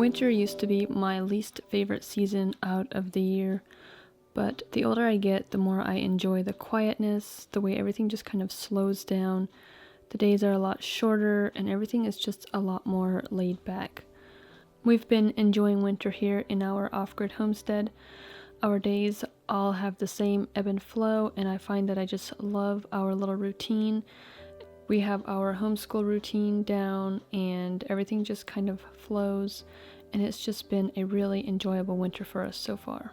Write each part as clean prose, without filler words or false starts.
Winter used to be my least favorite season out of the year, but the older I get, the more I enjoy the quietness, the way everything just kind of slows down. The days are a lot shorter and everything is just a lot more laid back. We've been enjoying winter here in our off-grid homestead. Our days all have the same ebb and flow, and I find that I just love our little routine. We have our homeschool routine down and everything just kind of flows, and it's just been a really enjoyable winter for us so far.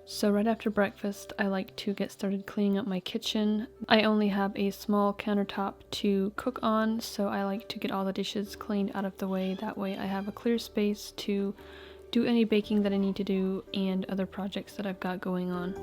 So right after breakfast, I like to get started cleaning up my kitchen. I only have a small countertop to cook on, so I like to get all the dishes cleaned out of the way. That way I have a clear space to do any baking that I need to do and other projects that I've got going on.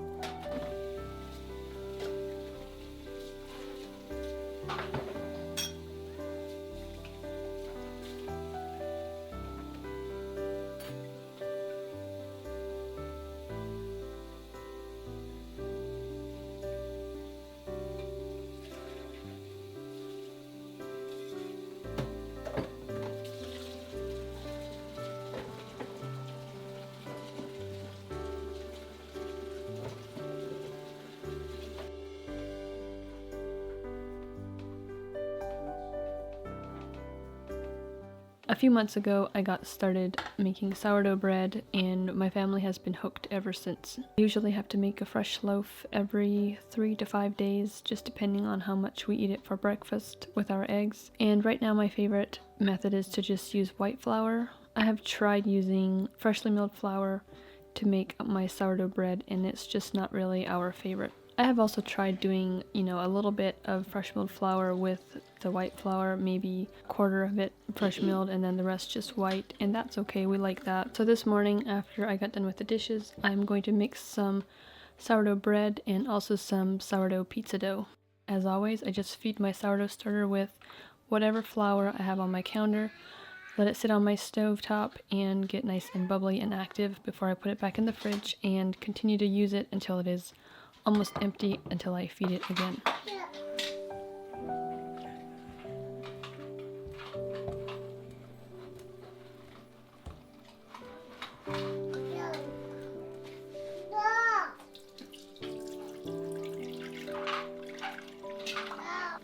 A few months ago, I got started making sourdough bread, and my family has been hooked ever since. I usually have to make a fresh loaf every 3 to 5 days, just depending on how much we eat it for breakfast with our eggs. And right now my favorite method is to just use white flour. I have tried using freshly milled flour to make my sourdough bread, and it's just not really our favorite. I have also tried doing, a little bit of fresh milled flour with the white flour, maybe a quarter of it fresh milled and then the rest just white, and that's okay, we like that. So this morning, after I got done with the dishes, I'm going to mix some sourdough bread and also some sourdough pizza dough. As always, I just feed my sourdough starter with whatever flour I have on my counter, let it sit on my stove top and get nice and bubbly and active before I put it back in the fridge and continue to use it until it is almost empty, until I feed it again.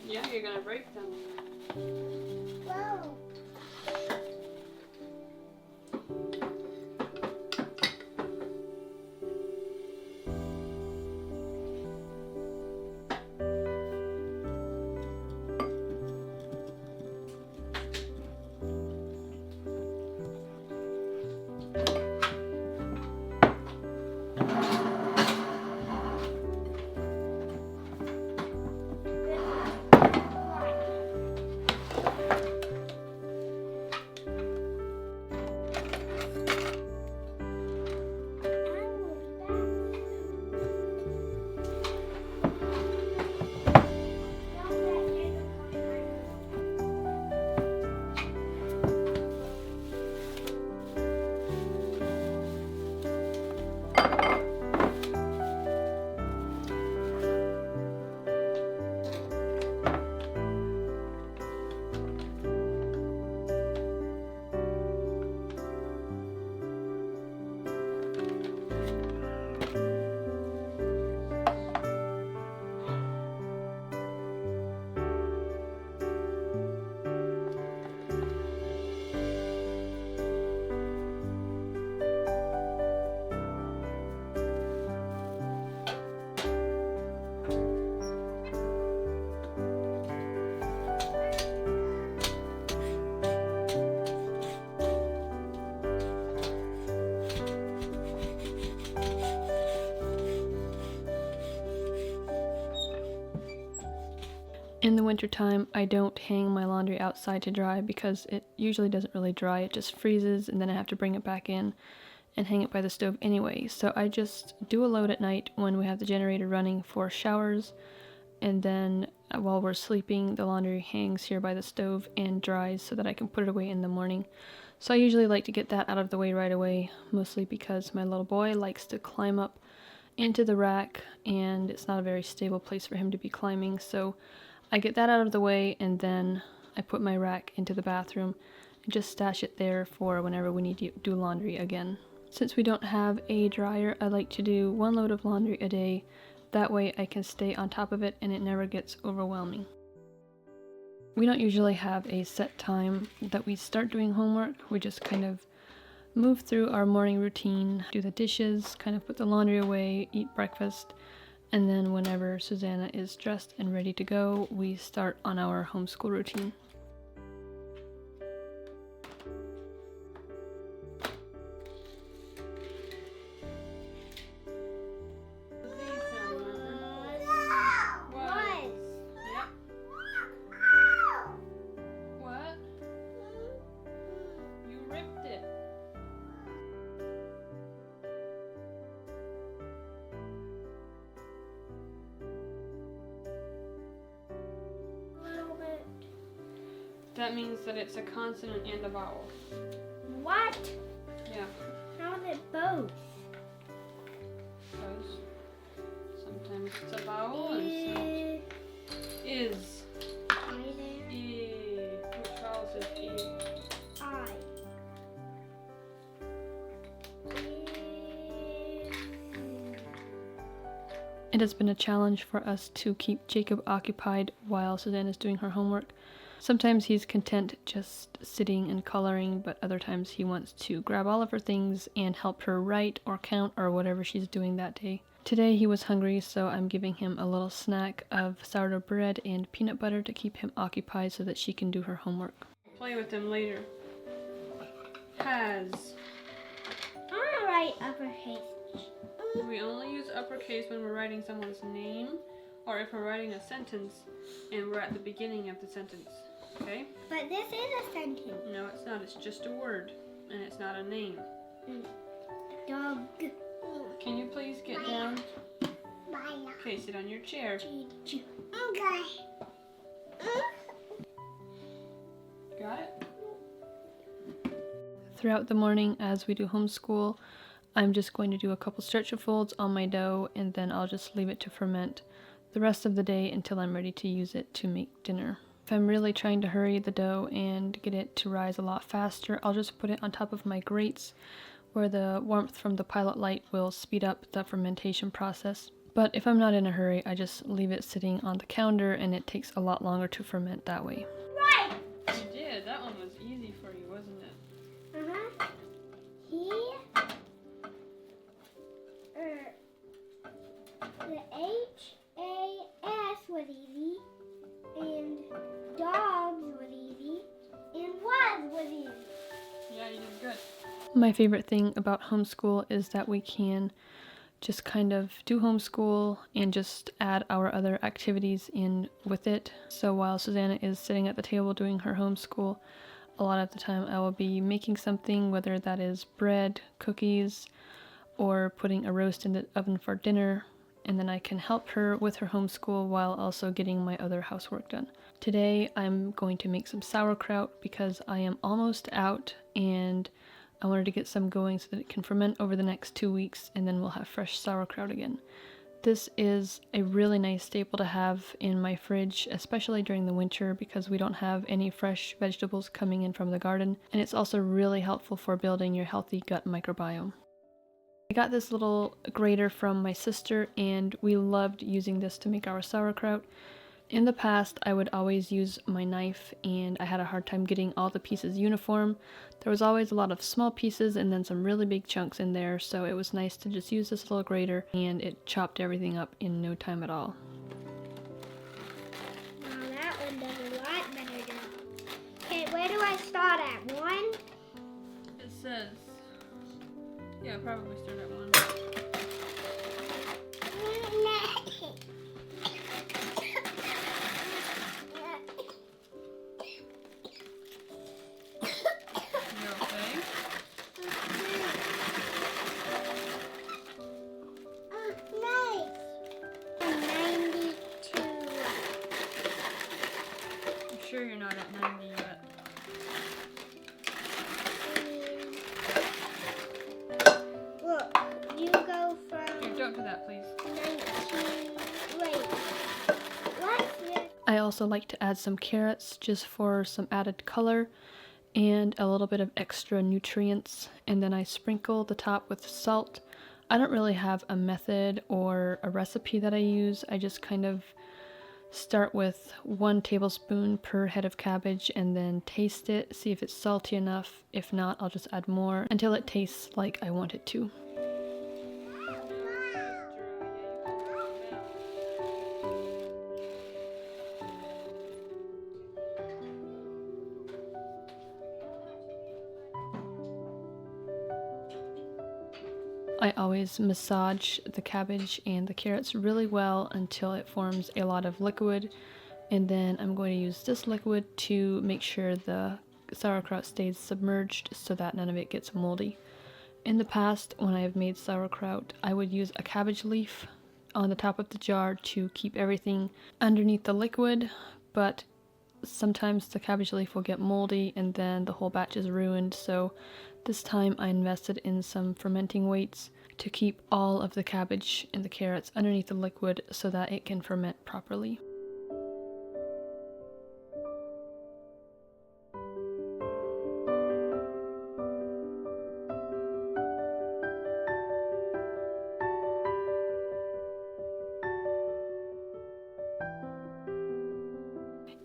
Yeah, you're gonna break them. Whoa. In the wintertime, I don't hang my laundry outside to dry because it usually doesn't really dry. It just freezes and then I have to bring it back in and hang it by the stove anyway. So I just do a load at night when we have the generator running for showers, and then while we're sleeping, the laundry hangs here by the stove and dries so that I can put it away in the morning. So I usually like to get that out of the way right away, mostly because my little boy likes to climb up into the rack and it's not a very stable place for him to be climbing. So I get that out of the way, and then I put my rack into the bathroom and just stash it there for whenever we need to do laundry again. Since we don't have a dryer, I like to do 1 load of laundry a day. That way I can stay on top of it and it never gets overwhelming. We don't usually have a set time that we start doing homework. We just kind of move through our morning routine, do the dishes, kind of put the laundry away, eat breakfast, and then whenever Susanna is dressed and ready to go, we start on our homeschool routine. That means that it's a consonant and a vowel. What? Yeah. How is it both? Because sometimes it's a vowel and sometimes is. E. Which vowel says E? I. It has been a challenge for us to keep Jacob occupied while Susanna is doing her homework. Sometimes he's content just sitting and coloring, but other times he wants to grab all of her things and help her write or count or whatever she's doing that day. Today he was hungry, so I'm giving him a little snack of sourdough bread and peanut butter to keep him occupied so that she can do her homework. Play with them later. Has. I want to write uppercase. We only use uppercase when we're writing someone's name or if we're writing a sentence and we're at the beginning of the sentence. Okay? But this is a sentence. No, it's not. It's just a word, and it's not a name. Dog. Can you please get down? Okay, sit on your chair. Okay. Got it? Throughout the morning, as we do homeschool, I'm just going to do a couple stretch folds on my dough, and then I'll just leave it to ferment the rest of the day until I'm ready to use it to make dinner. If I'm really trying to hurry the dough and get it to rise a lot faster, I'll just put it on top of my grates where the warmth from the pilot light will speed up the fermentation process. But if I'm not in a hurry, I just leave it sitting on the counter and it takes a lot longer to ferment that way. Right! You did. That one was easy for you, wasn't it? Uh-huh. The H-A-S was easy, and dogs was easy, and was easy. Yeah, you did good. My favorite thing about homeschool is that we can just kind of do homeschool and just add our other activities in with it. So while Susanna is sitting at the table doing her homeschool, a lot of the time I will be making something, whether that is bread, cookies, or putting a roast in the oven for dinner, and then I can help her with her homeschool while also getting my other housework done. Today I'm going to make some sauerkraut because I am almost out and I wanted to get some going so that it can ferment over the next 2 weeks and then we'll have fresh sauerkraut again. This is a really nice staple to have in my fridge, especially during the winter because we don't have any fresh vegetables coming in from the garden, and it's also really helpful for building your healthy gut microbiome. I got this little grater from my sister and we loved using this to make our sauerkraut. In the past, I would always use my knife and I had a hard time getting all the pieces uniform. There was always a lot of small pieces and then some really big chunks in there, so it was nice to just use this little grater and it chopped everything up in no time at all. Wow, that one does a lot better job. Okay, where do I start at? 1? It says, yeah, probably start at 1. Sure you're not at 90 yet. Look, you go from... Here, don't do that, please. 19... Wait. What's this? I also like to add some carrots just for some added color. and a little bit of extra nutrients, and then I sprinkle the top with salt. I don't really have a method or a recipe that I use. I just kind of start with 1 tablespoon per head of cabbage and then taste it, see if it's salty enough. If not, I'll just add more until it tastes like I want it to. I always massage the cabbage and the carrots really well until it forms a lot of liquid, and then I'm going to use this liquid to make sure the sauerkraut stays submerged so that none of it gets moldy. In the past, when I have made sauerkraut, I would use a cabbage leaf on the top of the jar to keep everything underneath the liquid, but sometimes the cabbage leaf will get moldy and then the whole batch is ruined, so this time I invested in some fermenting weights to keep all of the cabbage and the carrots underneath the liquid so that it can ferment properly.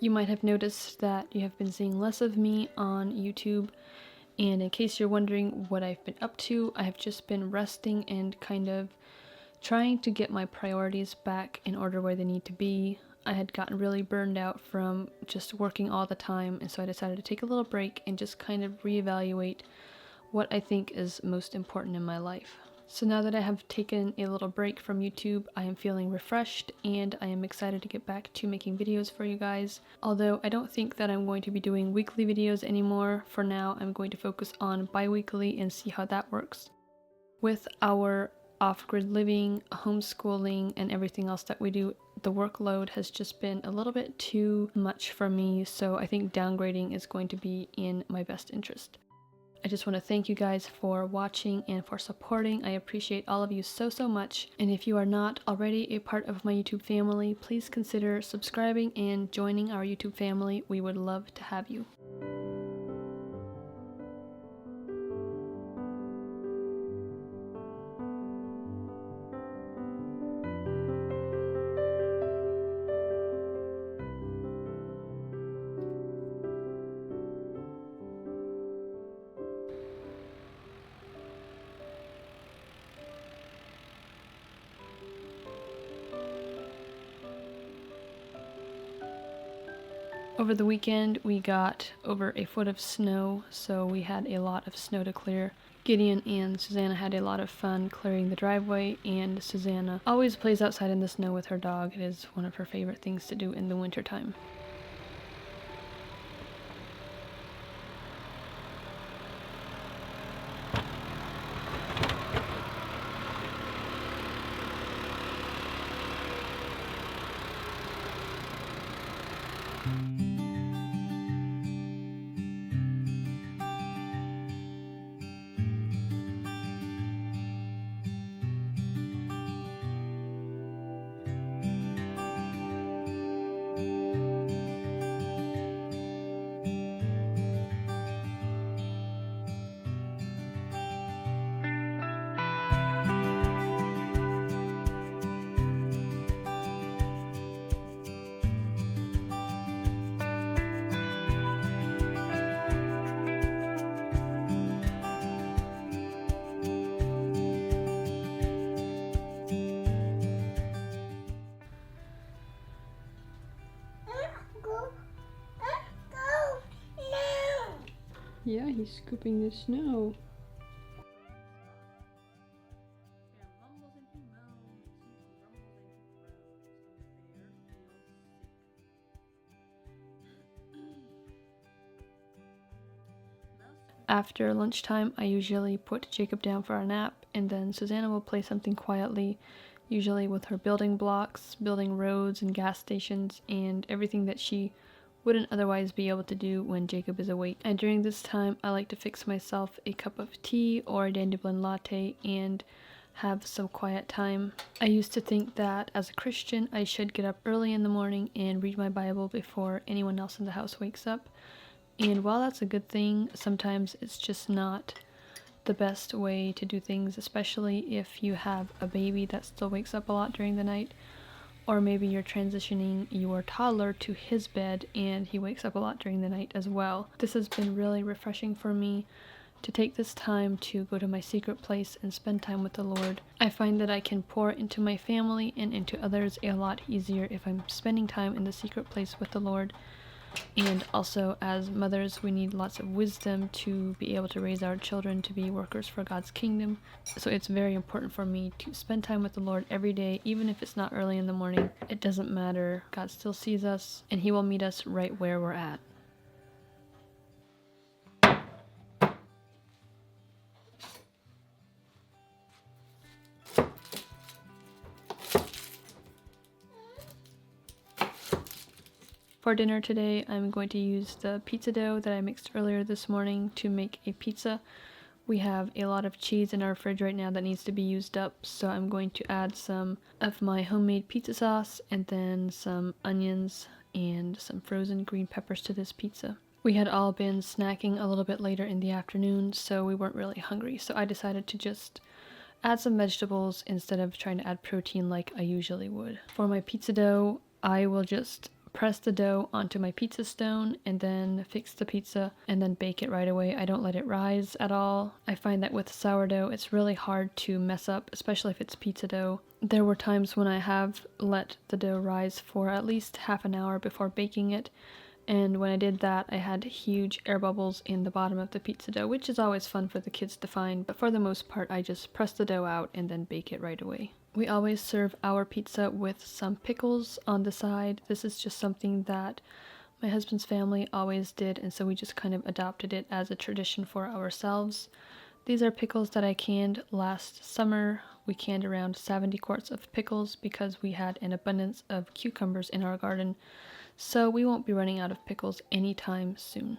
You might have noticed that you have been seeing less of me on YouTube, and in case you're wondering what I've been up to, I have just been resting and kind of trying to get my priorities back in order where they need to be. I had gotten really burned out from just working all the time, and so I decided to take a little break and just kind of reevaluate what I think is most important in my life. So now that I have taken a little break from YouTube, I am feeling refreshed and I am excited to get back to making videos for you guys. Although I don't think that I'm going to be doing weekly videos anymore. For now, I'm going to focus on bi-weekly and see how that works. With our off-grid living, homeschooling, and everything else that we do, the workload has just been a little bit too much for me, so I think downgrading is going to be in my best interest. I just want to thank you guys for watching and for supporting. I appreciate all of you so much. And if you are not already a part of my YouTube family, please consider subscribing and joining our YouTube family. We would love to have you. Over the weekend, we got over a foot of snow, so we had a lot of snow to clear. Gideon and Susanna had a lot of fun clearing the driveway, and Susanna always plays outside in the snow with her dog. It is one of her favorite things to do in the wintertime. Yeah, he's scooping the snow. After lunchtime, I usually put Jacob down for a nap, and then Susanna will play something quietly, usually with her building blocks, building roads and gas stations, and everything that she wouldn't otherwise be able to do when Jacob is awake. And during this time, I like to fix myself a cup of tea or a dandelion latte and have some quiet time. I used to think that as a Christian, I should get up early in the morning and read my Bible before anyone else in the house wakes up. And while that's a good thing, sometimes it's just not the best way to do things, especially if you have a baby that still wakes up a lot during the night, or maybe you're transitioning your toddler to his bed and he wakes up a lot during the night as well. This has been really refreshing for me to take this time to go to my secret place and spend time with the Lord. I find that I can pour into my family and into others a lot easier if I'm spending time in the secret place with the Lord. And also, as mothers, we need lots of wisdom to be able to raise our children to be workers for God's kingdom. So it's very important for me to spend time with the Lord every day, even if it's not early in the morning. It doesn't matter. God still sees us, and He will meet us right where we're at. For dinner today, I'm going to use the pizza dough that I mixed earlier this morning to make a pizza. We have a lot of cheese in our fridge right now that needs to be used up, so I'm going to add some of my homemade pizza sauce and then some onions and some frozen green peppers to this pizza. We had all been snacking a little bit later in the afternoon, so we weren't really hungry, so I decided to just add some vegetables instead of trying to add protein like I usually would. For my pizza dough, I will just press the dough onto my pizza stone and then fix the pizza and then bake it right away. I don't let it rise at all. I find that with sourdough it's really hard to mess up, especially if it's pizza dough. There were times when I have let the dough rise for at least half an hour before baking it, and when I did that I had huge air bubbles in the bottom of the pizza dough, which is always fun for the kids to find, but for the most part I just press the dough out and then bake it right away. We always serve our pizza with some pickles on the side. This is just something that my husband's family always did, and so we just kind of adopted it as a tradition for ourselves. These are pickles that I canned last summer. We canned around 70 quarts of pickles because we had an abundance of cucumbers in our garden, so we won't be running out of pickles anytime soon.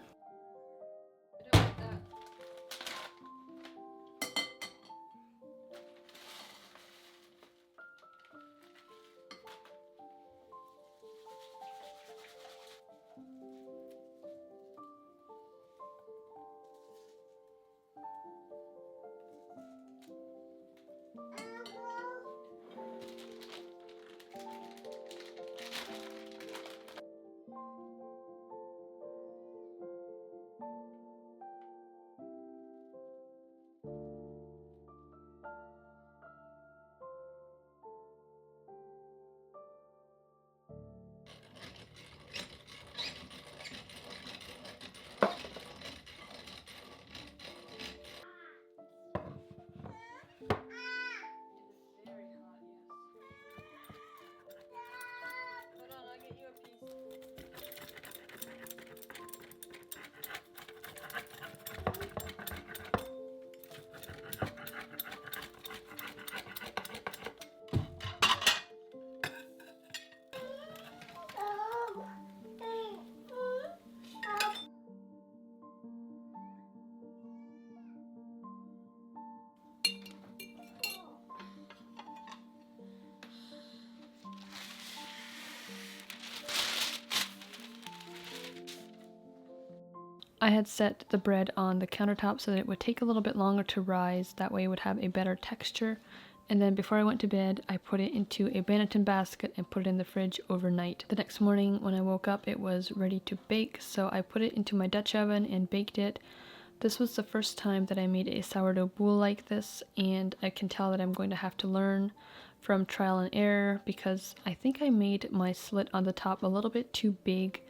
I had set the bread on the countertop so that it would take a little bit longer to rise, that way it would have a better texture. And then before I went to bed, I put it into a Banneton basket and put it in the fridge overnight. The next morning when I woke up, it was ready to bake, so I put it into my Dutch oven and baked it. This was the first time that I made a sourdough boule like this, and I can tell that I'm going to have to learn from trial and error because I think I made my slit on the top a little bit too big,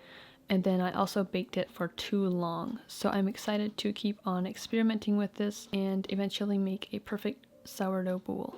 and then I also baked it for too long. So I'm excited to keep on experimenting with this and eventually make a perfect sourdough boule.